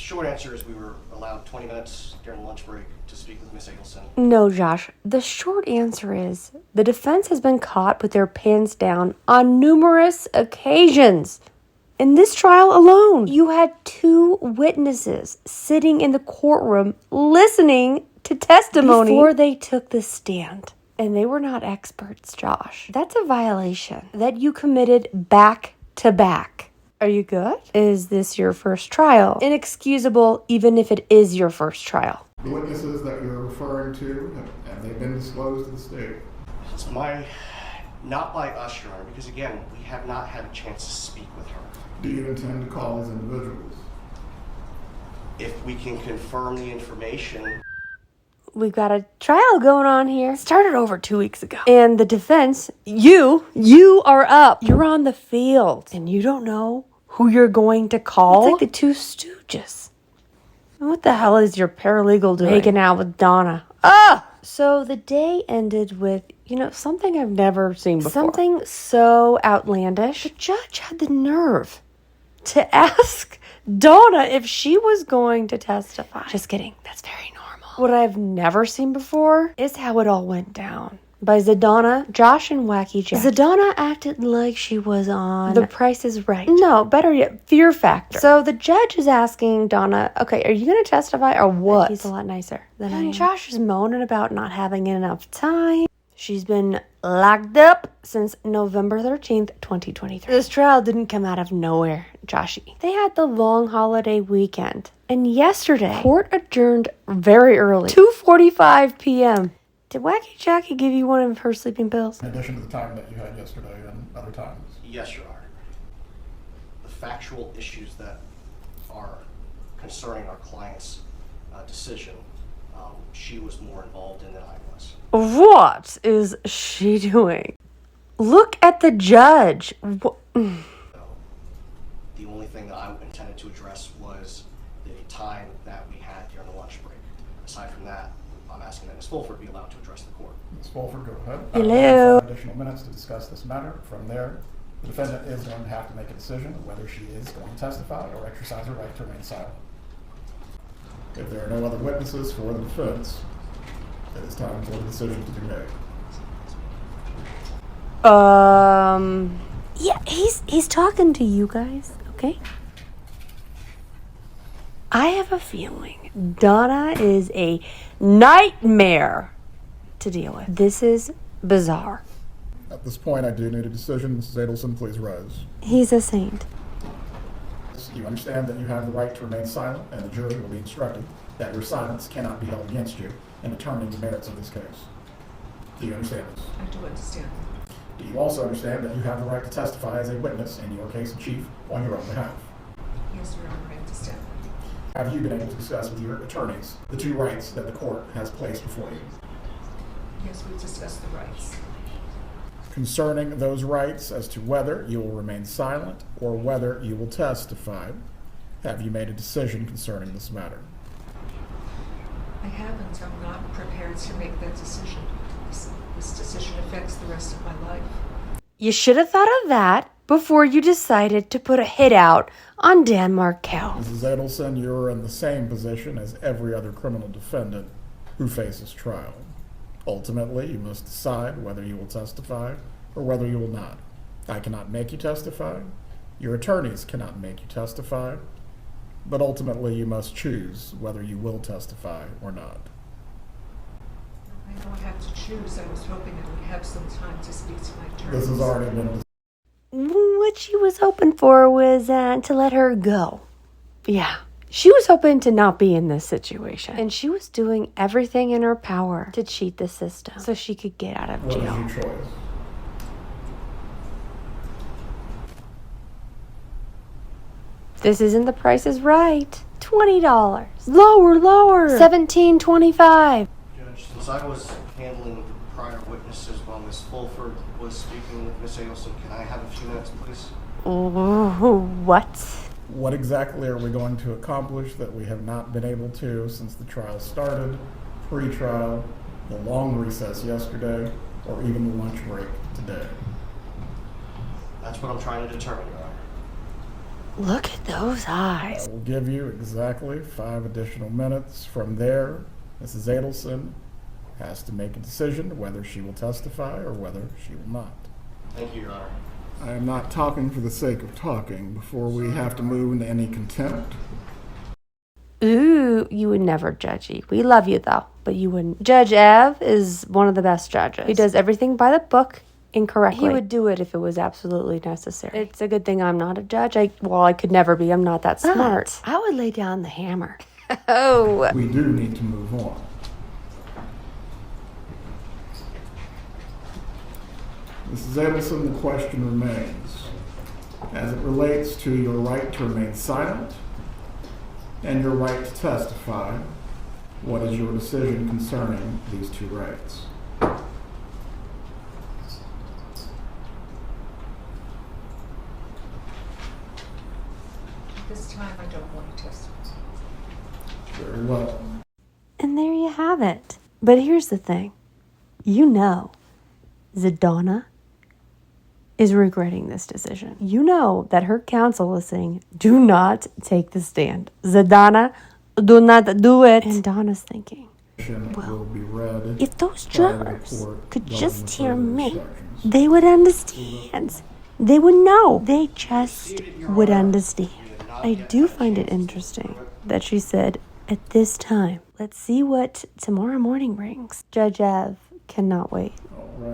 short answer is we were allowed 20 minutes during the lunch break to speak with Miss Adelson. No, Josh. The short answer is the defense has been caught with their pants down on numerous occasions. In this trial alone, you had 2 witnesses sitting in the courtroom listening to testimony before they took the stand. And they were not experts, Josh. That's a violation that you committed back to back. Are you good? Is this your first trial? Inexcusable, even if it is your first trial. The witnesses that you're referring to, have they been disclosed to the state? It's not by us, Your Honor, because again, we have not had a chance to speak with her. Do you intend to call these individuals? If we can confirm the information. We've got a trial going on here. Started over 2 weeks ago. And the defense, you are up. You're on the field. And you don't know who you're going to call? It's like the 2 Stooges. And what the hell is your paralegal doing? Making out with Donna. So the day ended with, something I've never seen before. Something so outlandish. The judge had the nerve to ask Donna if she was going to testify. Just kidding. That's very normal. What I've never seen before is how it all went down. By Zadonna, Josh, and Wacky Jack. Zadonna acted like she was on The Price is Right. No, better yet, Fear Factor. So the judge is asking Donna, okay, are you going to testify or what? He's a lot nicer than I am. Josh is moaning about not having enough time. She's been locked up since November 13th, 2023. This trial didn't come out of nowhere, Joshy. They had the long holiday weekend. And yesterday, court adjourned very early, 2:45 p.m. Did Wacky Jackie give you one of her sleeping pills? In addition to the time that you had yesterday and other times? Yes, Your Honor. The factual issues that are concerning our client's decision, she was more involved in than I was. What is she doing? Look at the judge. The only thing that I intended to address was the time that we had during the lunch break. Aside from that, I'm asking that Ms. Fulford be allowed to address the court. Ms. Fulford, go ahead. Hello. 5 additional minutes to discuss this matter. From there, the defendant is going to have to make a decision whether she is going to testify or exercise her right to remain silent. If there are no other witnesses for the defense, it is time for the decision to be made. Yeah, he's talking to you guys, okay? I have a feeling Donna is a nightmare to deal with. This is bizarre. At this point, I do need a decision. Mrs. Adelson, please rise. He's a saint. You understand that you have the right to remain silent, and the jury will be instructed that your silence cannot be held against you in determining the merits of this case. Do you understand this? I do understand. Do you also understand that you have the right to testify as a witness in your case in chief on your own behalf? Yes, Your Honor, I understand. Have you been able to discuss with your attorneys the 2 rights that the court has placed before you? Yes, we've discussed the rights. Concerning those rights as to whether you will remain silent or whether you will testify, have you made a decision concerning this matter? I haven't. I'm not prepared to make that decision. This decision affects the rest of my life. You should have thought of that before you decided to put a hit out on Dan Markel. Mrs. Adelson, you're in the same position as every other criminal defendant who faces trial. Ultimately, you must decide whether you will testify or whether you will not. I cannot make you testify. Your attorneys cannot make you testify. But ultimately, you must choose whether you will testify or not. I don't have to choose. I was hoping I would have some time to speak to my attorneys. This has already been What she was hoping for was to let her go. Yeah. She was hoping to not be in this situation. And she was doing everything in her power to cheat the system so she could get out of What jail. is your choice? This isn't The Price is Right. $20. Lower. $17.25. Judge, since I was handling prior witnesses while Ms. Fulford was speaking with Ms. Adelson, can I have a few minutes, please? What? What exactly are we going to accomplish that we have not been able to since the trial started, pre-trial, the long recess yesterday, or even the lunch break today? That's what I'm trying to determine, Your Honor. Look at those eyes. I will give you exactly 5 additional minutes. From there, Mrs. Adelson has to make a decision whether she will testify or whether she will not. Thank you, Your Honor. I am not talking for the sake of talking. Before we have to move into any contempt, Ooh, you would never, Judgy. We love you, though, but you wouldn't. Judge Ev is one of the best judges. He does everything by the book incorrectly. He would do it if it was absolutely necessary. It's a good thing I'm not a judge. I could never be. I'm not that smart. I would lay down the hammer. Oh. we do need to move on. Mrs. Adelson, the question remains. As it relates to your right to remain silent and your right to testify, what is your decision concerning these 2 rights? At this time, I don't want to testify. Very well. And there you have it. But here's the thing. You know, Donna is regretting this decision. You know that her counsel is saying, do not take the stand. Donna, do not do it. And Donna's thinking, Will be read if those prior to the jurors court could going just into hear further me, instructions. they would understand. They would know. They just would understand. I do find it interesting that she said, at this time. Let's see what tomorrow morning brings. Judge Ev cannot wait. All right.